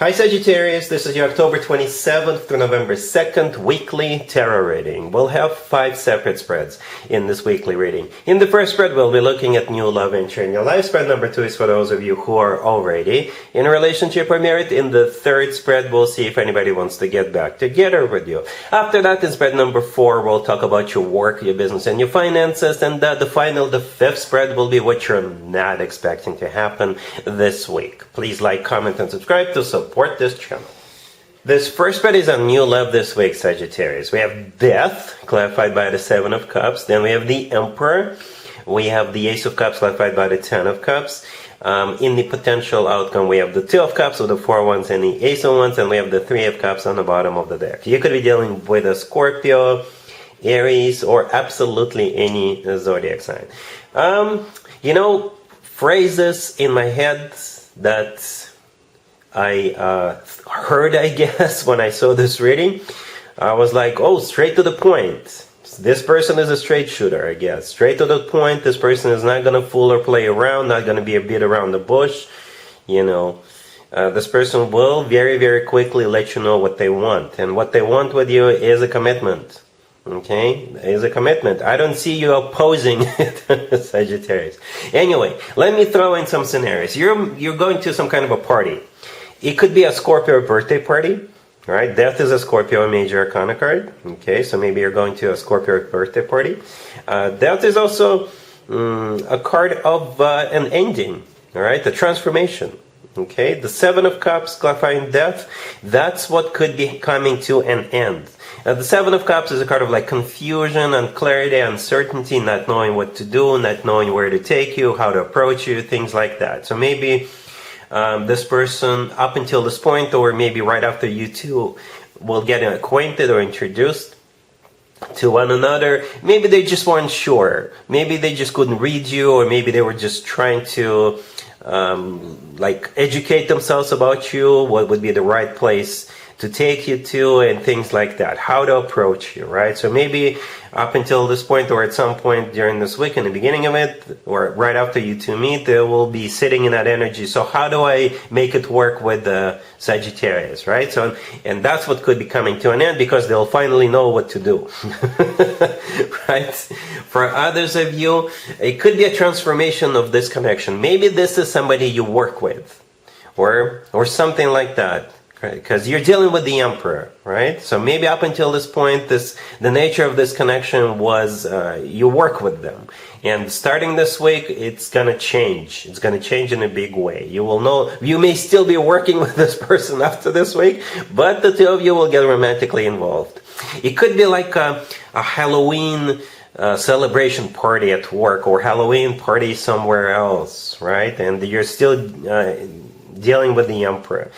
Hi Sagittarius, this is your October 27th to November 2nd weekly tarot reading. We'll have 5 separate spreads in this weekly reading. In the first spread, we'll be looking at new love entry in your life. Spread number 2 is for those of you who are already in a relationship or married. In the third spread, we'll see if anybody wants to get back together with you. After that, in spread number 4, we'll talk about your work, your business, and your finances. And the fifth spread will be what you're not expecting to happen this week. Please like, comment, and subscribe to support this channel. This first spread is on new love this week, Sagittarius. We have Death, clarified by the 7 of Cups. Then we have the Emperor. We have the Ace of Cups, clarified by the 10 of Cups. In the potential outcome, we have the 2 of Cups with the 4 wands and the Ace of Wands, and we have the 3 of Cups on the bottom of the deck. You could be dealing with a Scorpio, Aries, or absolutely any zodiac sign. Phrases in my head that I heard, I guess, when I saw this reading. I was like, oh, straight to the point. This person is a straight shooter, I guess. Straight to the point. This person is not going to fool or play around, not going to be a bit around the bush. This person will very, very quickly let you know what they want. And what they want with you is a commitment. Okay, is a commitment. I don't see you opposing it, Sagittarius. Anyway, let me throw in some scenarios. You're going to some kind of a party. It could be a Scorpio birthday party, right? Death is a Scorpio major arcana card. Okay, so maybe you're going to a Scorpio birthday party. Death is also a card of an ending, all right? The transformation. Okay, the 7 of Cups, clarifying death, that's what could be coming to an end. The 7 of Cups is a card of like confusion, unclarity, uncertainty, not knowing what to do, not knowing where to take you, how to approach you, things like that. So maybe this person, up until this point, or maybe right after you two will get acquainted or introduced to one another, maybe they just weren't sure. Maybe they just couldn't read you, or maybe they were just trying to educate themselves about you, what would be the right place to take you to, and things like that, how to approach you, right? So maybe up until this point, or at some point during this week, in the beginning of it, or right after you two meet, they will be sitting in that energy. So how do I make it work with the Sagittarius, right? So, and that's what could be coming to an end, because they'll finally know what to do, right? For others of you, it could be a transformation of this connection. Maybe this is somebody you work with, or something like that. Because you're dealing with the Emperor, right? So maybe up until this point, the nature of this connection was you work with them. And starting this week, it's going to change. It's going to change in a big way. You will know, you may still be working with this person after this week, but the two of you will get romantically involved. It could be like a Halloween celebration party at work, or Halloween party somewhere else, right? And you're still dealing with the Emperor.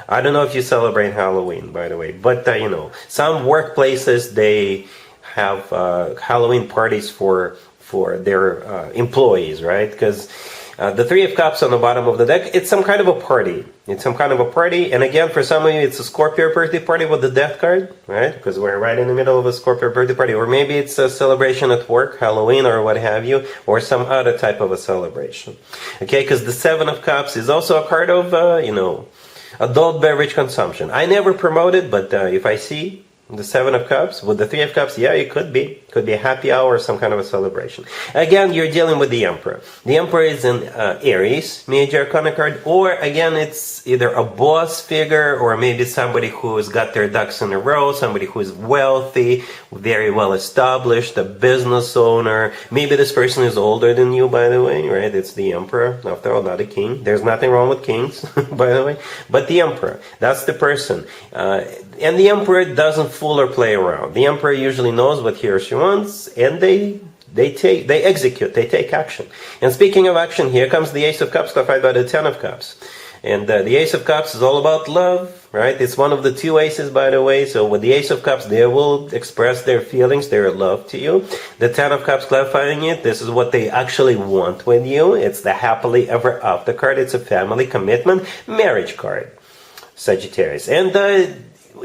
I don't know if you celebrate Halloween, by the way, but some workplaces, they have Halloween parties for their employees, right? Because the 3 of Cups on the bottom of the deck, it's some kind of a party. It's some kind of a party, and again, for some of you, it's a Scorpio birthday party with the Death card, right? Because we're right in the middle of a Scorpio birthday party, or maybe it's a celebration at work, Halloween, or what have you, or some other type of a celebration. Okay, because the 7 of Cups is also a card of, adult beverage consumption. I never promote it, but if I see the 7 of Cups with the 3 of Cups, yeah, it could be. Could be a happy hour or some kind of a celebration. Again, you're dealing with the Emperor. The Emperor is an Aries major arcana card, or again, it's either a boss figure, or maybe somebody who's got their ducks in a row, somebody who is wealthy, very well established, a business owner. Maybe this person is older than you, by the way, right? It's the Emperor, after all, not a king. There's nothing wrong with kings, by the way. But the Emperor, that's the person. And the Emperor doesn't fool or play around. The Emperor usually knows what he or she wants, and they execute, they take action. And speaking of action, here comes the Ace of Cups, clarified by the 10 of Cups. And the Ace of Cups is all about love, right? It's one of the 2 aces, by the way. So with the Ace of Cups, they will express their feelings, their love to you. The 10 of Cups, clarifying it, this is what they actually want with you. It's the happily ever after card. It's a family commitment marriage card, Sagittarius. And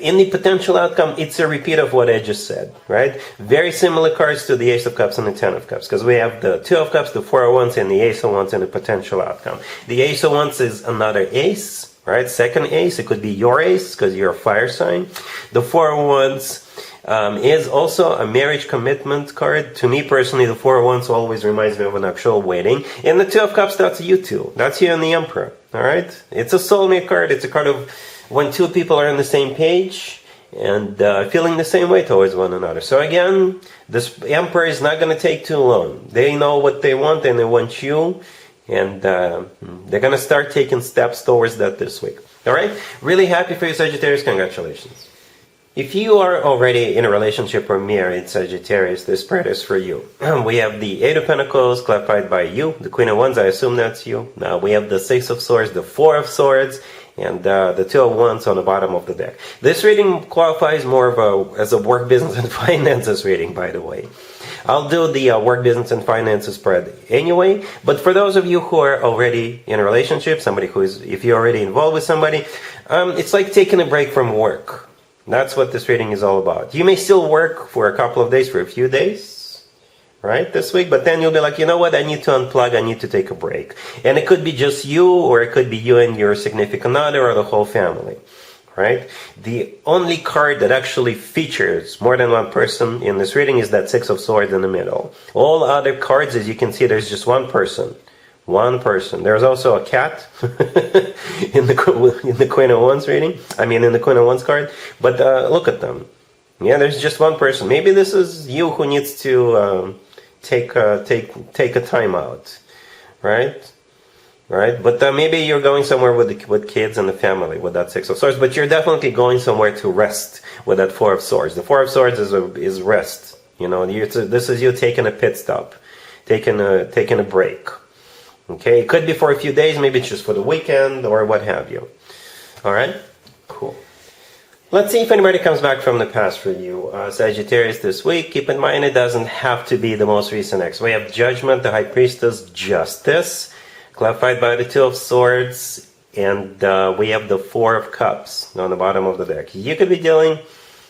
in the potential outcome, it's a repeat of what I just said, right? Very similar cards to the Ace of Cups and the 10 of Cups, because we have the 2 of Cups, the 4 of Wands, and the Ace of Wands in the potential outcome. The Ace of Wands is another ace, right? Second ace, it could be your ace because you're a fire sign. The Four of Wands is also a marriage commitment card. To me personally, the Four of Wands always reminds me of an actual wedding. And the Two of Cups, that's you two. That's you and the Emperor, all right? It's a soulmate card. It's a card of when two people are on the same page and feeling the same way towards one another. So again, this Emperor is not going to take too long. They know what they want and they want you. And they're going to start taking steps towards that this week. All right? Really happy for you, Sagittarius. Congratulations. If you are already in a relationship or married, Sagittarius, this spread is for you. We have the Eight of Pentacles clarified by you. The Queen of Wands, I assume that's you. Now we have the Six of Swords, the Four of Swords, and the Two of Wands on the bottom of the deck. This reading qualifies more of as a work, business, and finances reading, by the way. I'll do the work, business, and finances spread anyway. But for those of you who are already in a relationship, if you're already involved with somebody, it's like taking a break from work. That's what this reading is all about. You may still work for a couple of days, for a few days, right, this week, but then you'll be like, you know what, I need to unplug, I need to take a break. And it could be just you, or it could be you and your significant other, or the whole family. Right? The only card that actually features more than one person in this reading is that Six of Swords in the middle. All other cards, as you can see, there's just one person. One person. There's also a cat in the Queen of Wands reading. I mean, in the Queen of Wands card. But look at them. Yeah, there's just one person. Maybe this is you who needs to take a time out, right? Right, but maybe you're going somewhere with kids and the family with that Six of Swords. But you're definitely going somewhere to rest with that Four of Swords. The Four of Swords is rest. You know, this is you taking a pit stop, taking a break. Okay, it could be for a few days. Maybe it's just for the weekend or what have you. All right, cool. Let's see if anybody comes back from the past for you, Sagittarius, this week. Keep in mind, it doesn't have to be the most recent ex. We have Judgment, the High Priestess, Justice, clarified by the Two of Swords, and we have the Four of Cups on the bottom of the deck. You could be dealing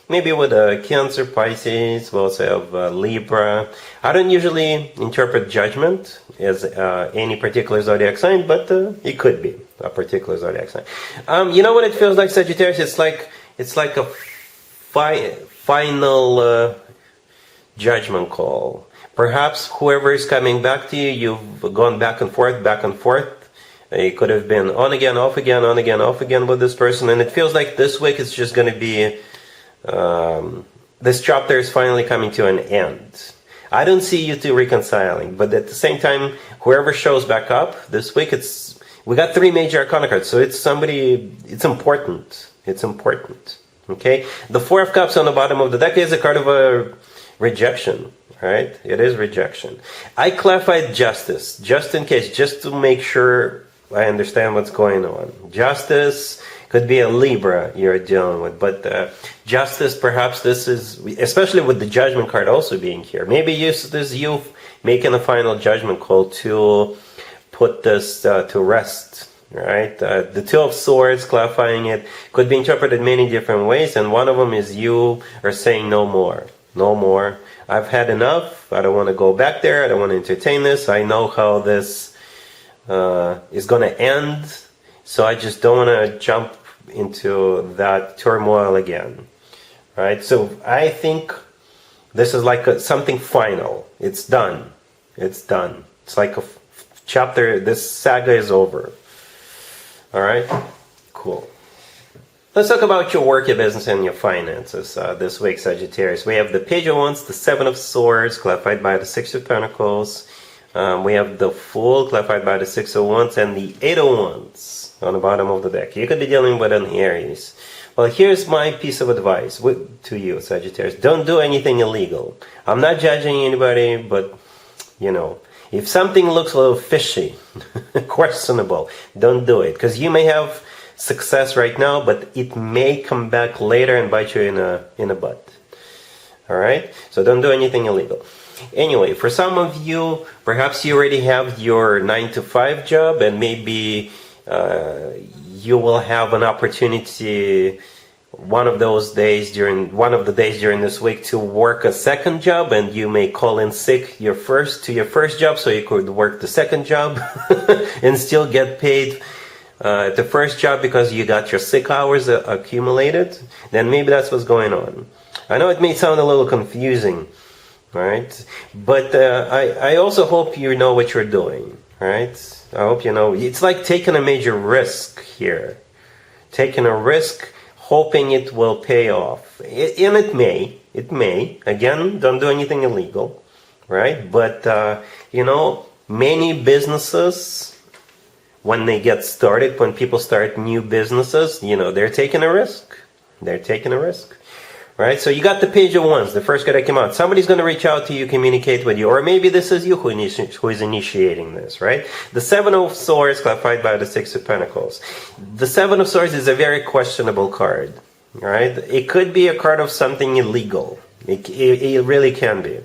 maybe with a Cancer, Pisces. We also have Libra. I don't usually interpret Judgment as any particular zodiac sign, but it could be a particular zodiac sign. You know what it feels like, Sagittarius? It's like a final judgment call. Perhaps whoever is coming back to you, you've gone back and forth, back and forth. It could have been on again, off again, on again, off again with this person. And it feels like this week it's just going to be, this chapter is finally coming to an end. I don't see you two reconciling. But at the same time, whoever shows back up this week, we got three major arcana cards. So it's important. It's important. Okay? The Four of Cups on the bottom of the deck is a card of a rejection. Right? It is rejection. I clarified Justice, just in case, just to make sure I understand what's going on. Justice could be a Libra you're dealing with, but Justice, perhaps this is, especially with the Judgment card also being here. Maybe this is you making a final judgment call to put this to rest. Right? The Two of Swords, clarifying it, could be interpreted many different ways, and one of them is you are saying no more. No more. I've had enough. I don't want to go back there. I don't want to entertain this. I know how this is going to end. So I just don't want to jump into that turmoil again. Right? So I think this is like something final. It's done. It's done. It's like a chapter. This saga is over. All right? Cool. Let's talk about your work, your business, and your finances this week, Sagittarius. We have the Page of Wands, the Seven of Swords, clarified by the Six of Pentacles. We have the Fool, clarified by the Six of Wands, and the Eight of Wands on the bottom of the deck. You could be dealing with an Aries. Well, here's my piece of advice to you, Sagittarius. Don't do anything illegal. I'm not judging anybody, but, you know, if something looks a little fishy, questionable, don't do it. Because you may have success right now, but it may come back later and bite you in a butt. All right? So don't do anything illegal. Anyway, for some of you, perhaps you already have your 9-to-5 job, and maybe you will have an opportunity one of the days during this week to work a second job, and you may call in sick to your first job so you could work the second job and still get paid at the first job because you got your sick hours accumulated, then maybe that's what's going on. I know it may sound a little confusing, right? But I also hope you know what you're doing, right? I hope you know. It's like taking a major risk here. Taking a risk, hoping it will pay off. And it may. It may. Again, don't do anything illegal, right? But, many businesses, when they get started, when people start new businesses, they're taking a risk. They're taking a risk. Right? So you got the Page of Wands, the first card that came out. Somebody's going to reach out to you, communicate with you, or maybe this is you who is initiating this, right? The Seven of Swords, clarified by the Six of Pentacles. The Seven of Swords is a very questionable card, right? It could be a card of something illegal. It really can be.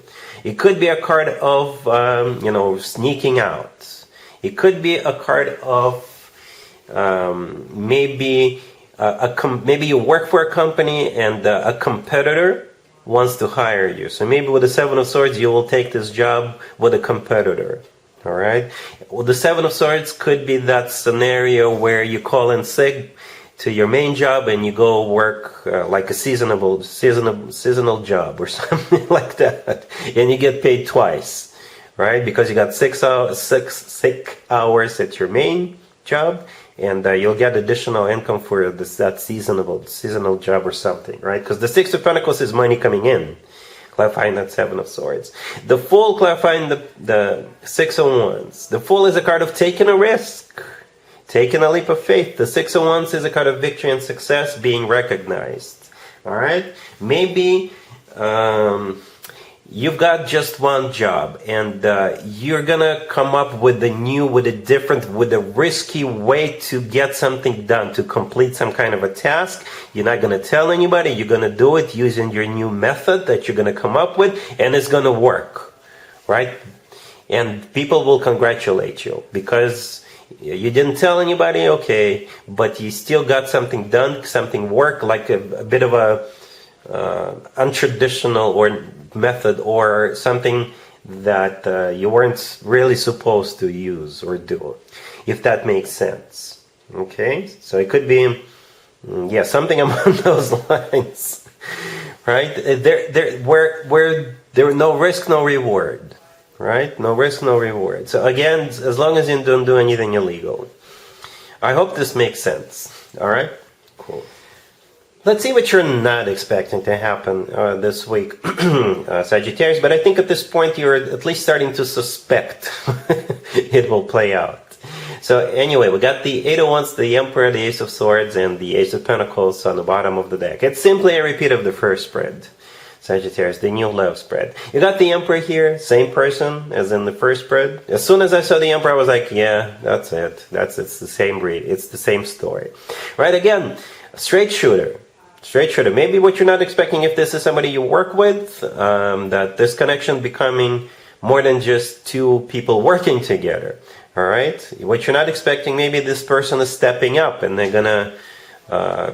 It could be a card of, sneaking out. It could be a card of maybe you work for a company and a competitor wants to hire you. So maybe with the Seven of Swords, you will take this job with a competitor. All right. Well, the Seven of Swords could be that scenario where you call in sick to your main job and you go work like a seasonal job or something like that, and you get paid twice, right? Because you got 6 sick hours at your main job. And you'll get additional income for that seasonal job or something, right? Because the Six of Pentacles is money coming in, clarifying that Seven of Swords. The Fool, clarifying the Six of Wands. The Fool is a card of taking a risk, taking a leap of faith. The Six of Wands is a card of victory and success, being recognized. All right? Maybe you've got just one job, and you're gonna come up with a risky way to get something done, to complete some kind of a task. You're not gonna tell anybody. You're gonna do it using your new method that you're gonna come up with, and it's gonna work, right? And people will congratulate you because you didn't tell anybody, okay, but you still got something done, something worked, like a bit of a untraditional or method or something that you weren't really supposed to use or do, if that makes sense. Okay, so it could be something along those lines, right? Where there no risk, no reward, right? No risk, no reward. So again, as long as you don't do anything illegal. I hope this makes sense. All right, cool. Let's see what you're not expecting to happen this week, Sagittarius. But I think at this point you're at least starting to suspect it will play out. So anyway, we got the Eight of Wands, the Emperor, the Ace of Swords, and the Ace of Pentacles on the bottom of the deck. It's simply a repeat of the first spread, Sagittarius, the new love spread. You got the Emperor here, same person as in the first spread. As soon as I saw the Emperor, I was like, yeah, that's it. It's the same read. It's the same story. Right, again, straight shooter. Straight shooter. Maybe what you're not expecting, if this is somebody you work with, that this connection becoming more than just two people working together. All right? What you're not expecting, maybe this person is stepping up and they're going to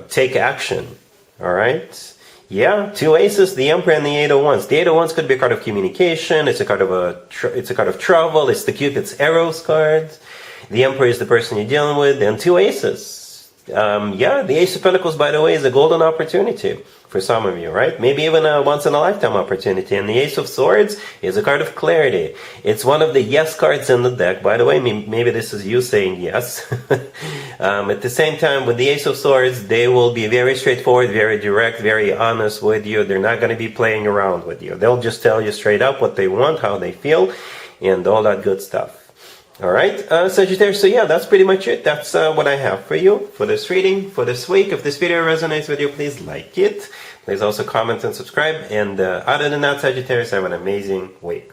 take action. All right? Yeah, two aces, the Emperor and the Eight of Wands. The Eight of Wands could be a card of communication. It's a card of travel. It's the Cupid's arrows card. The Emperor is the person you're dealing with, and two aces. The Ace of Pentacles, by the way, is a golden opportunity for some of you, right? Maybe even a once-in-a-lifetime opportunity. And the Ace of Swords is a card of clarity. It's one of the yes cards in the deck. By the way, maybe this is you saying yes. At the same time, with the Ace of Swords, they will be very straightforward, very direct, very honest with you. They're not going to be playing around with you. They'll just tell you straight up what they want, how they feel, and all that good stuff. All right, Sagittarius, so yeah, that's pretty much it. That's what I have for you for this reading, for this week. If this video resonates with you, please like it. Please also comment and subscribe. And other than that, Sagittarius, have an amazing week.